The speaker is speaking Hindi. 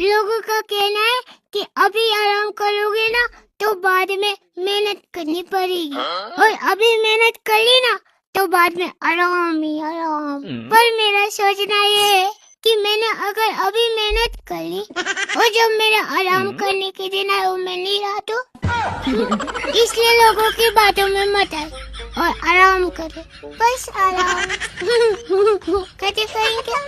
लोगों का कहना है कि अभी आराम करोगे ना तो बाद में मेहनत करनी पड़ेगी, और अभी मेहनत कर ली ना तो बाद में आराम ही आराम। पर मेरा सोचना ये है कि मैंने अगर अभी मेहनत कर ली और जब मेरा आराम करने के दिन आए वो मैं नहीं रहा तो इसलिए लोगों की बातों में मत आए और आराम करे, बस आराम। कहते कहीं क्या